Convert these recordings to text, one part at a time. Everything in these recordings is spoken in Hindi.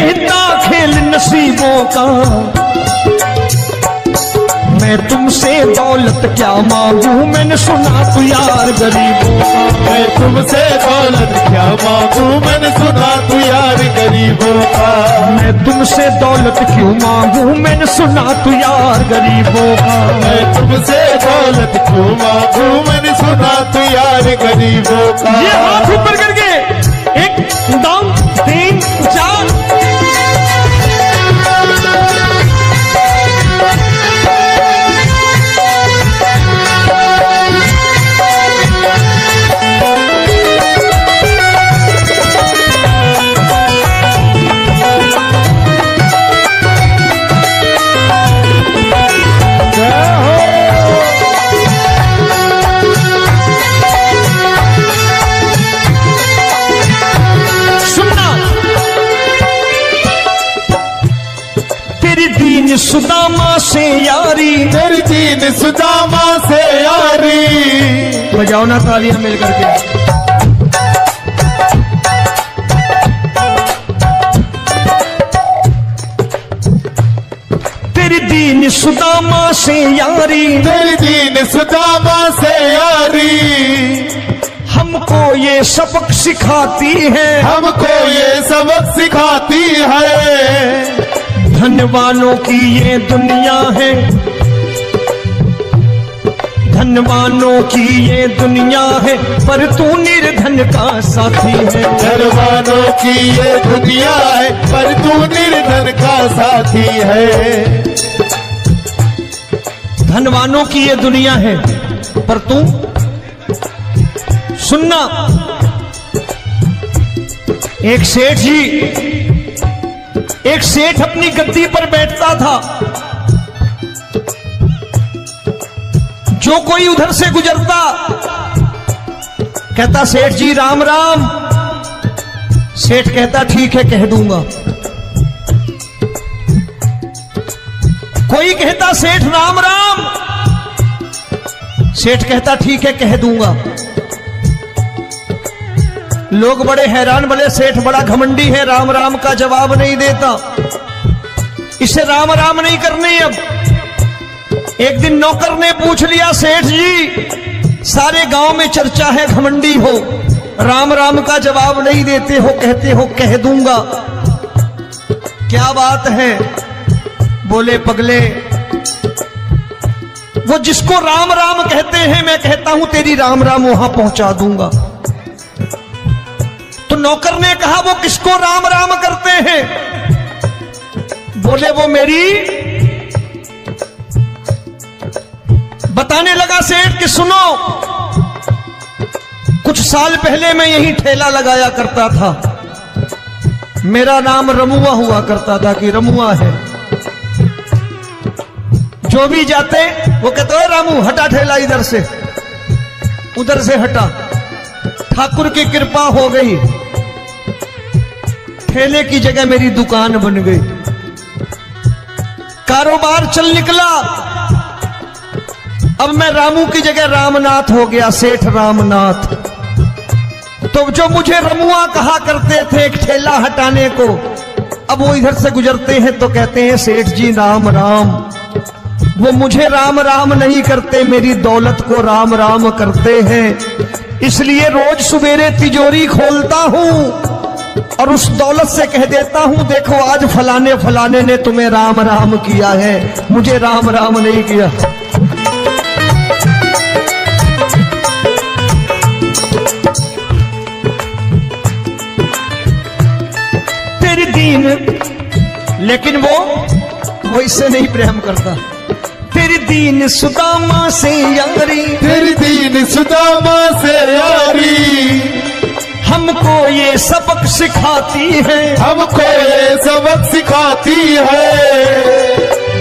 कहता खेल नसीबों का, मैं तुमसे दौलत क्या मांगू, मैंने सुना तू यार गरीबों का। मैं तुमसे दौलत क्या मांगू, मैंने सुना तू यार गरीबों का। मैं तुमसे दौलत क्यों मांगू, मैंने सुना तू यार गरीबों का। मैं तुमसे दौलत क्यों मांगू, मैंने सुना तू यार गरीबों का। ये हाथ ऊपर करके 1 2 3 4। सुदामा से यारी, तेरी दीन सुदामा से यारी। बजाओ ना तालियां मिल करके। तेरी दीन सुदामा से यारी, तेरी दीन सुदामा से यारी। हमको ये सबक सिखाती है, हमको ये सबक सिखाती है। धनवानों की ये दुनिया है, धनवानों की ये दुनिया है, पर तू निर्धन का साथी है। धनवानों की ये दुनिया है, पर तू निर्धन का साथी है। धनवानों की ये दुनिया है, पर तू सुनना। एक सेठ जी, एक सेठ अपनी गद्दी पर बैठता था। जो कोई उधर से गुजरता कहता सेठ जी राम राम। सेठ कहता ठीक है कह दूंगा। कोई कहता सेठ राम राम। सेठ कहता ठीक है कह दूंगा। लोग बड़े हैरान, बोले सेठ बड़ा घमंडी है, राम राम का जवाब नहीं देता, इसे राम राम नहीं करने। अब एक दिन नौकर ने पूछ लिया सेठ जी सारे गांव में चर्चा है घमंडी हो, राम राम का जवाब नहीं देते हो, कहते हो कह दूंगा, क्या बात है? बोले पगले वो जिसको राम राम कहते हैं मैं कहता हूं तेरी राम राम वहां पहुंचा दूंगा। तो नौकर ने कहा वो किसको राम राम करते हैं? बोले वो मेरी। बताने लगा सेठ कि सुनो, कुछ साल पहले मैं यही ठेला लगाया करता था, मेरा नाम रमुआ हुआ करता था कि रमुआ है। जो भी जाते वो कहते हैं रामू हटा ठेला इधर से, उधर से हटा। ठाकुर की कृपा हो गई, ठेले की जगह मेरी दुकान बन गई, कारोबार चल निकला। अब मैं रामू की जगह रामनाथ हो गया, सेठ रामनाथ। तो जो मुझे रमुआ कहा करते थे एक ठेला हटाने को, अब वो इधर से गुजरते हैं तो कहते हैं सेठ जी राम राम। वो मुझे राम राम नहीं करते, मेरी दौलत को राम राम करते हैं। इसलिए रोज सवेरे तिजोरी खोलता हूं और उस दौलत से कह देता हूं देखो आज फलाने फलाने ने तुम्हें राम राम किया है, मुझे राम राम नहीं किया। तेरी दीन, लेकिन वो इससे नहीं प्रेम करता। तेरी दीन सुदामा से यारी, तेरी दीन सुदामा से यारी। हमको ये सबक सिखाती है, हमको ये सबक सिखाती है।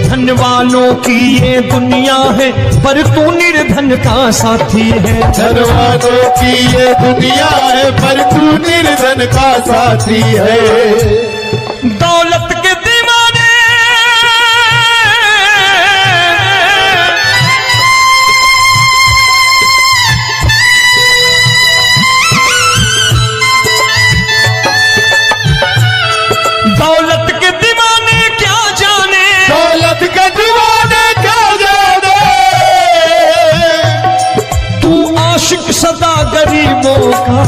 धनवानों की ये दुनिया है, पर तू निर्धन का साथी है। धनवानों की ये दुनिया है, पर तू निर्धन का साथी है। दौलत के दीवाने दौलत का।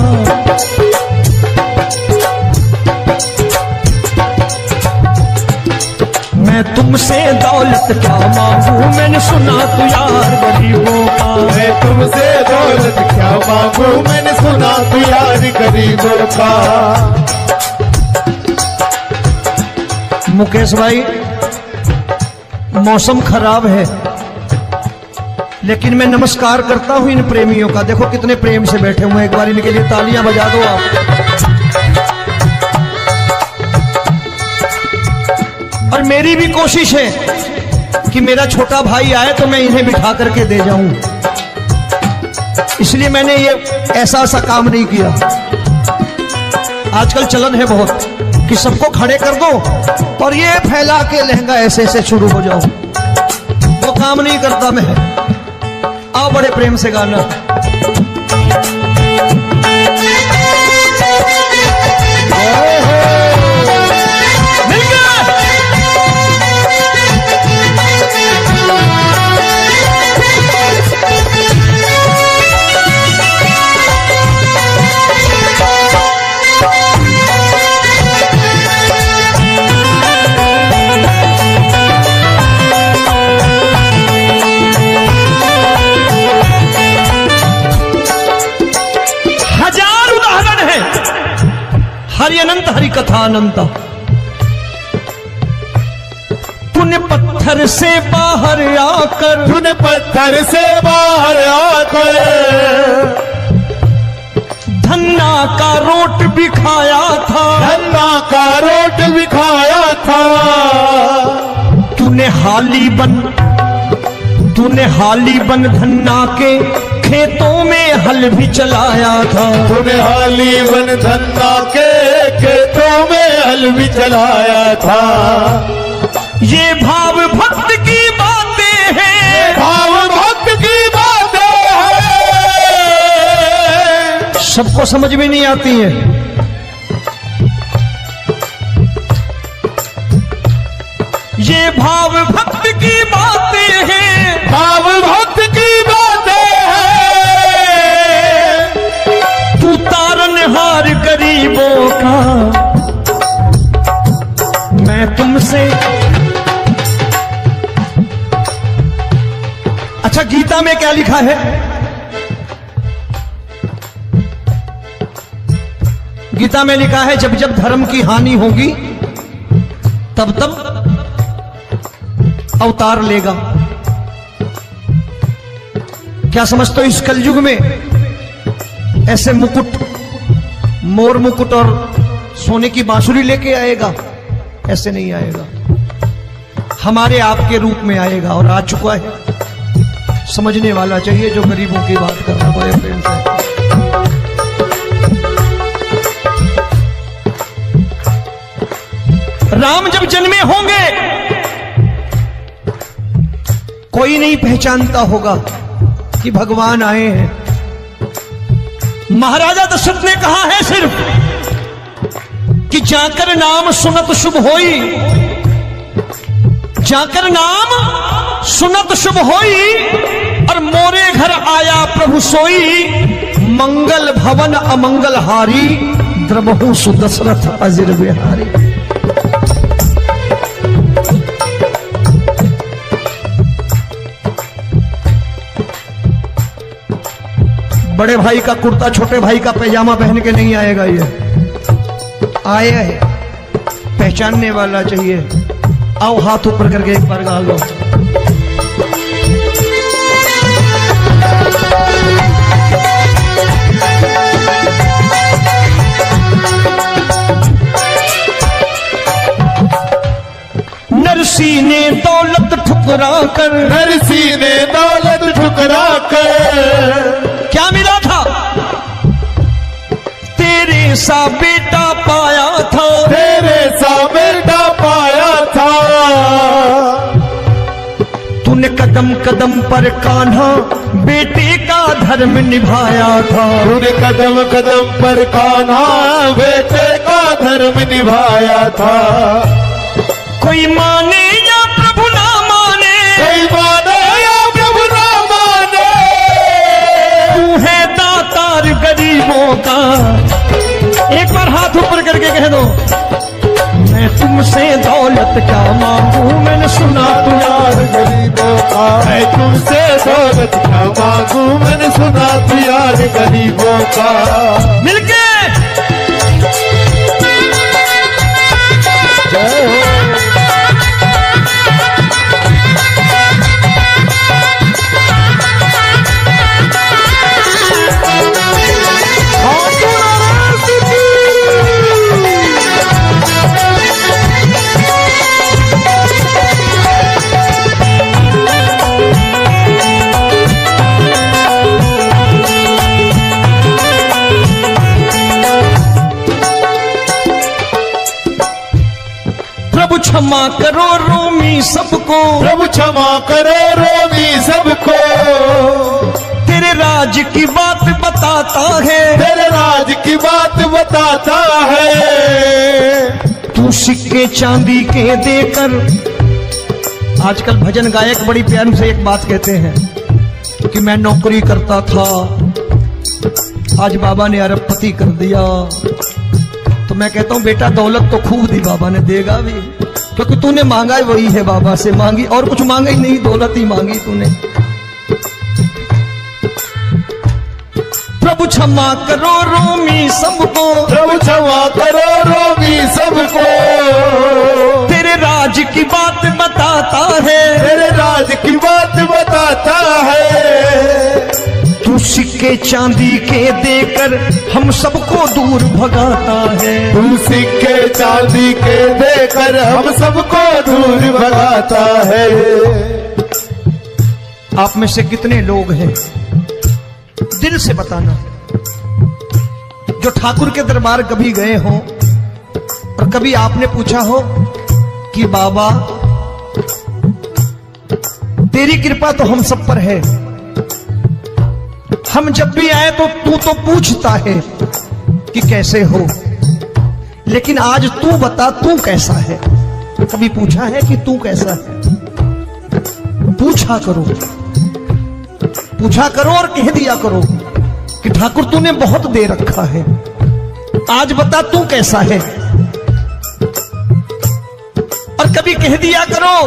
मैं तुमसे दौलत क्या मांगू, मैंने सुना तू यार गरीबों का। मैं तुमसे दौलत क्या मांगू, मैंने सुना तू यार गरीबों का। मुकेश भाई, मौसम खराब है, लेकिन मैं नमस्कार करता हूं इन प्रेमियों का। देखो कितने प्रेम से बैठे हुए हैं, एक बार इनके लिए तालियां बजा दो आप। और मेरी भी कोशिश है कि मेरा छोटा भाई आए तो मैं इन्हें बिठा करके दे जाऊं, इसलिए मैंने ये ऐसा काम नहीं किया। आजकल चलन है बहुत कि सबको खड़े कर दो और ये फैला के लहंगा ऐसे ऐसे शुरू हो जाओ, वो काम नहीं करता मैं। आओ बड़े प्रेम से गाना। हरि अनंत हरि कथा अनंत। तूने पत्थर से बाहर आकर, तूने पत्थर से बाहर आकर धन्ना का रोट भी खाया था, धन्ना का रोट भी खाया था। तूने हाली बन धन्ना के खेतों में हल भी चलाया था। तूने हाली बन धन्ना के खेतों में हल भी चलाया था। ये भाव भक्त की बातें हैं, भाव भक्त की बातें हैं, सबको समझ में नहीं आती है। ये भाव भक्त की बातें हैं, भाव भक्त की बातें हैं। तू तारनहार गरीबों का, मैं तुमसे। अच्छा, गीता में क्या लिखा है? गीता में लिखा है जब जब धर्म की हानि होगी तब तब अवतार लेगा। क्या समझते हो, इस कलयुग में ऐसे मुकुट, मोर मुकुट और सोने की बांसुरी लेके आएगा? ऐसे नहीं आएगा, हमारे आपके रूप में आएगा और आ चुका है। समझने वाला चाहिए जो गरीबों की बात कर रहा है बड़े प्रेम से। राम जब जन्मे होंगे कोई नहीं पहचानता होगा कि भगवान आए हैं। महाराजा दशरथ ने कहा है सिर्फ कि जाकर नाम सुनत शुभ होई, जाकर नाम सुनत शुभ होई, और मोरे घर आया प्रभु सोई, मंगल भवन अमंगल हारी, द्रबहु सुदशरथ अजिर बिहारी। बड़े भाई का कुर्ता छोटे भाई का पैजामा पहन के नहीं आएगा, ये आया है, पहचानने वाला चाहिए। आओ हाथ ऊपर करके एक बार गा लो। नरसी ने दौलत ठुकरा कर, नरसी ने दौलत ठुकरा कर क्या मिला था? तेरे सा बेटा पाया था, तेरे सा बेटा पाया था। तूने कदम कदम पर कान्हा बेटे का धर्म निभाया था, तूने कदम कदम पर कान्हा बेटे का धर्म निभाया था। कोई माने या प्रभु ना माने, कोई माने या प्रभु ना माने, तू है दातार गरीब गरीबों का। एक बार हाथ ऊपर करके कह दो, मैं तुमसे दौलत क्या मांगू, मैंने सुना तू यार गरीबों का। मैं तुमसे दौलत क्या मांगू, मैंने सुना तू यार गरीबों का। मिलके प्रभु क्षमा करो रोमी सबको, प्रभु क्षमा करो रोमी सबको। तेरे राज की बात बताता है, तेरे राज की बात बताता है। तू सिक्के चांदी के देकर। आजकल भजन गायक बड़ी प्यार से एक बात कहते हैं कि मैं नौकरी करता था, आज बाबा ने अरबपति कर दिया। तो मैं कहता हूं बेटा दौलत तो खूब दी बाबा ने, देगा भी, क्योंकि तूने मांगा वही है बाबा से, मांगी और कुछ मांगा ही नहीं, दौलत ही मांगी तूने। प्रभु क्षमा करो रोमी सबको, प्रभु क्षमा करो रोमी सबको। तेरे राज की बात बताता है, तेरे राज की बात बताता है। तू सिक्के चांदी के देकर हम सबको दूर भगाता है। तू सिक्के चांदी के देकर हम सबको दूर भगाता है। आप में से कितने लोग हैं, दिल से बताना, जो ठाकुर के दरबार कभी गए हो और कभी आपने पूछा हो कि बाबा तेरी कृपा तो हम सब पर है, हम जब भी आए तो तू तो पूछता है कि कैसे हो, लेकिन आज तू बता तू कैसा है। कभी पूछा है कि तू कैसा है? पूछा करो, पूछा करो और कह दिया करो कि ठाकुर तूने बहुत दे रखा है, आज बता तू कैसा है। और कभी कह दिया करो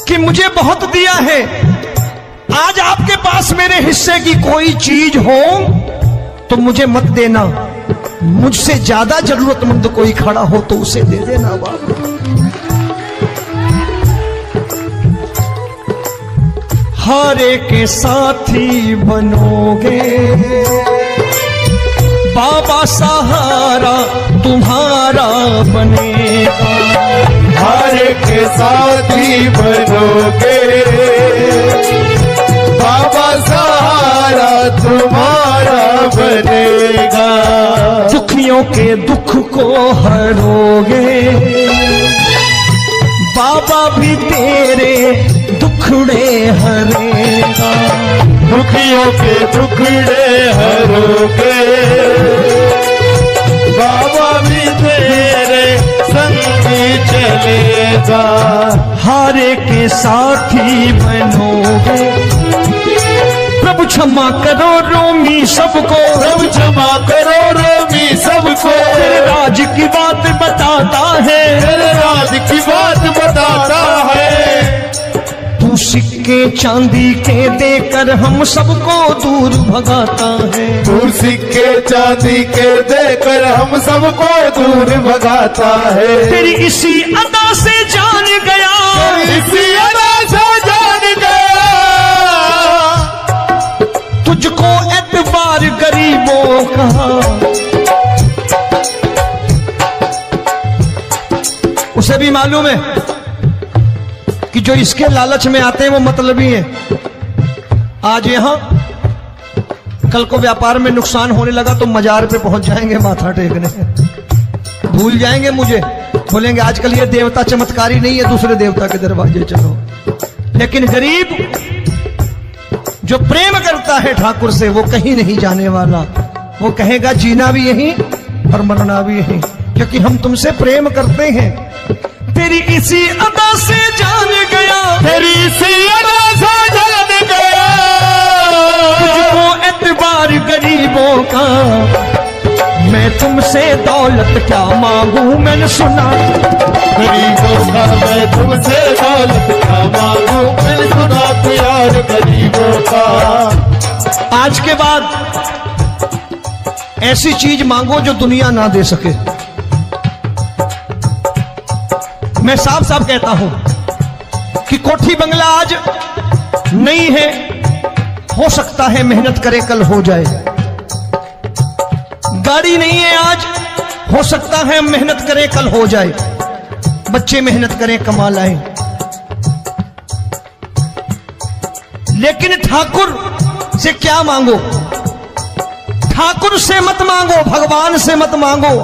कि मुझे बहुत दिया है, आज आपके पास मेरे हिस्से की कोई चीज हो तो मुझे मत देना, मुझसे ज्यादा जरूरतमंद कोई खड़ा हो तो उसे दे देना बाबा। हारे के साथी बनोगे बाबा, सहारा तुम्हारा बनेगा। हारे के साथी बनोगे बाबा, सहारा तुम्हारा बनेगा। दुखियों के दुख को हरोगे बाबा, भी तेरे दुखड़े हरेगा। दुखियों के दुखड़े हरोगे बाबा, भी तेरे संगी चलेगा। हारे के साथी बनोगे, प्रभु क्षमा करो रोमी सबको, प्रभु क्षमा करो रोमी सबको। तेरे राज की बात बताता है, तेरे राज की बात बताता है। तू सिक्के चांदी के देकर हम सबको दूर भगाता है। तू सिक्के चांदी के देकर हम सबको दूर भगाता है। तेरी इसी अदा से जान गया, इसी अदा से जान गया, तुझको एतबार गरीबों का। उसे भी मालूम है कि जो इसके लालच में आते हैं वो मतलबी हैं। आज यहां कल को व्यापार में नुकसान होने लगा तो मजार पे पहुंच जाएंगे माथा टेकने, भूल जाएंगे मुझे, बोलेंगे आजकल ये देवता चमत्कारी नहीं है, दूसरे देवता के दरवाजे चलो। लेकिन गरीब जो प्रेम करता है ठाकुर से वो कहीं नहीं जाने वाला, वो कहेगा जीना भी यहीं और मरना भी यहीं, क्योंकि हम तुमसे प्रेम करते हैं। तेरी इसी अदा से जान गया, तेरी इसी अदा से जान गया, तुझको एतबार गरीबों तुमसे दौलत क्या मांगू, मैंने सुना गरीबों का मैं तुमसे दौलत क्या मांगू, मैंने सुना प्यार गरीबों का। आज के बाद ऐसी चीज मांगो जो दुनिया ना दे सके। मैं साफ साफ कहता हूं कि कोठी बंगला आज नहीं है, हो सकता है मेहनत करे कल हो जाए। गाड़ी नहीं है आज, हो सकता है मेहनत करे कल हो जाए। बच्चे मेहनत करें कमा लाएं, लेकिन ठाकुर से क्या मांगो? ठाकुर से मत मांगो, भगवान से मत मांगो,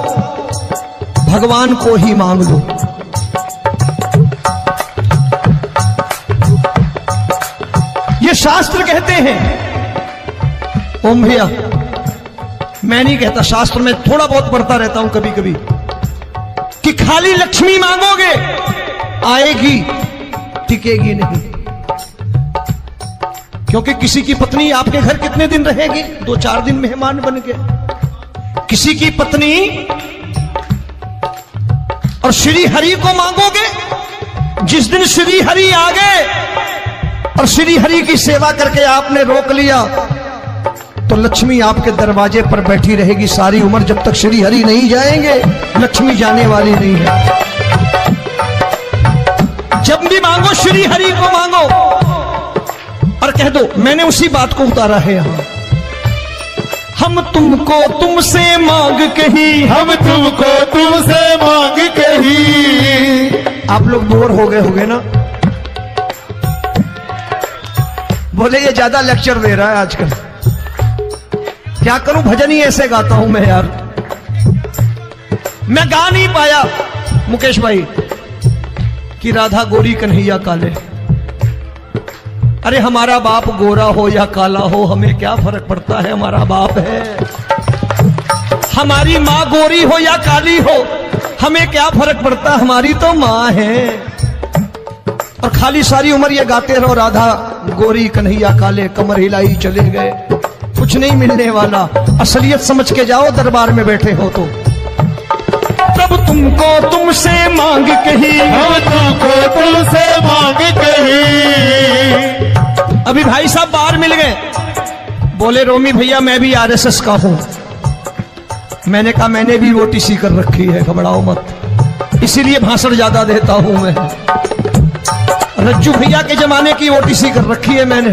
भगवान को ही मांग लो। ये शास्त्र कहते हैं। ओम भैया, मैं नहीं कहता, शास्त्र में थोड़ा बहुत पढ़ता रहता हूं कभी कभी, कि खाली लक्ष्मी मांगोगे आएगी, टिकेगी नहीं। क्योंकि किसी की पत्नी आपके घर कितने दिन रहेगी? 2-4 दिन मेहमान बन के। किसी की पत्नी, और श्री हरि को मांगोगे, जिस दिन श्री हरि आ गए और श्री हरि की सेवा करके आपने रोक लिया, तो लक्ष्मी आपके दरवाजे पर बैठी रहेगी सारी उम्र। जब तक श्री हरि नहीं जाएंगे, लक्ष्मी जाने वाली नहीं है। जब भी मांगो श्री हरि को मांगो, और कह दो मैंने उसी बात को उतारा है यहां। हम तुमको तुमसे मांग कही, हम तुमको तुमसे मांग कही। आप लोग बोर हो गए होंगे ना? बोले ये ज्यादा लेक्चर दे रहा है आजकल। क्या करूं, भजन ही ऐसे गाता हूं मैं यार। मैं गा नहीं पाया मुकेश भाई कि राधा गोरी कन्हैया काले। अरे हमारा बाप गोरा हो या काला हो, हमें क्या फर्क पड़ता है, हमारा बाप है। हमारी माँ गोरी हो या काली हो, हमें क्या फर्क पड़ता, हमारी तो माँ है। और खाली सारी उम्र ये गाते रहो राधा गोरी कन्हैया काले, कमर हिलाई चले गए, कुछ नहीं मिलने वाला। असलियत समझ के जाओ, दरबार में बैठे हो तो। तब तुमको तुमसे मांग कही, हम तुमको तुमसे मांग कही। अभी भाई साहब बाहर मिल गए, बोले रोमी भैया मैं भी आरएसएस का हूं। मैंने कहा मैंने भी ओटीसी कर रखी है, घबराओ मत, इसीलिए भाषण ज्यादा देता हूं मैं। रज्जू भैया के जमाने की ओटीसी कर रखी है मैंने।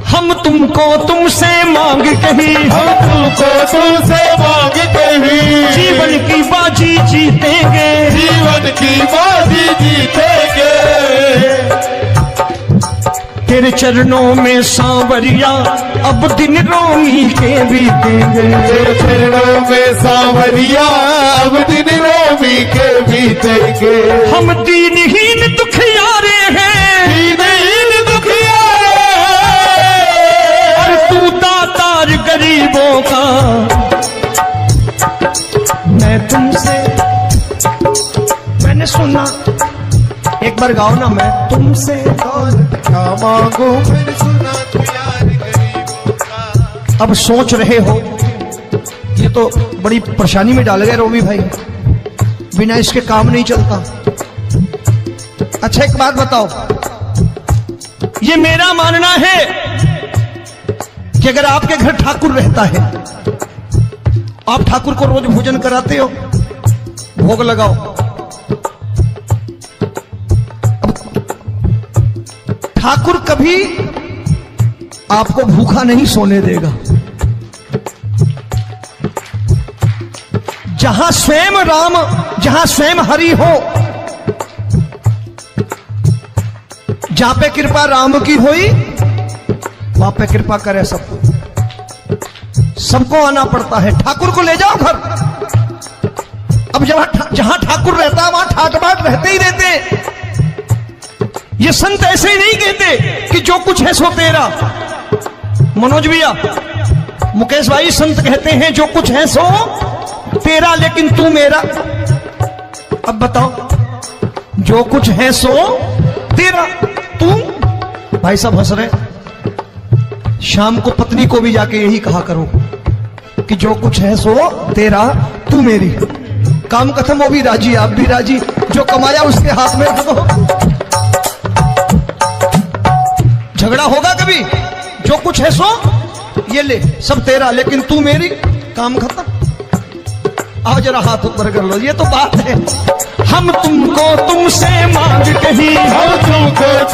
हम तुमको तुमसे मांग कही, हम तुमको तुमसे मांग कही। जीवन की बाजी जीतेंगे, जीवन की बाजी जीतेंगे। तेरे चरणों में सांवरिया अब दिन रोमी के बीतेंगे। तेरे चरणों में सांवरिया अब दिन रोमी के बीतेंगे। हम दीनहीन दुखियारे हैं, दीनहीन दुखियारे और तू दातार गरीबों का। मैं तुमसे, मैंने सुना, एक बार गाओ ना, मैं तुमसे दौलत क्या मांगू, मैंने सुना प्यार गरीबों का। अब सोच रहे हो ये तो बड़ी परेशानी में डाल गए रोमी भाई, बिना इसके काम नहीं चलता। अच्छा एक बात बताओ, ये मेरा मानना है कि अगर आपके घर ठाकुर रहता है, आप ठाकुर को रोज भोजन कराते हो, भोग लगाओ, ठाकुर कभी आपको भूखा नहीं सोने देगा। जहां स्वयं राम, जहां स्वयं हरि हो, जहां पे कृपा राम की हुई, वहां पे कृपा करे सबको। सबको आना पड़ता है, ठाकुर को ले जाओ घर। अब जहां ठाकुर रहता है वहां ठाट बाट रहते ही रहते। ये संत ऐसे ही नहीं कहते कि जो कुछ है सो तेरा। मनोज भैया, मुकेश भाई, संत कहते हैं जो कुछ है सो तेरा, लेकिन तू मेरा। अब बताओ, जो कुछ है सो तेरा, तू। भाई साहब हंस रहे। शाम को पत्नी को भी जाके यही कहा करो, कि जो कुछ है सो तेरा, तू मेरी। काम खत्म, वो भी राजी, आप भी राजी, जो कमाया उसके हाथ में रख दो। झगड़ा होगा कभी? जो कुछ है सो ये ले, सब तेरा, लेकिन तू मेरी, काम खत्म। आओ जरा हाथ ऊपर कर लो, ये तो बात है। हम तुमको तुमसे मांग कहीं, हम तुमको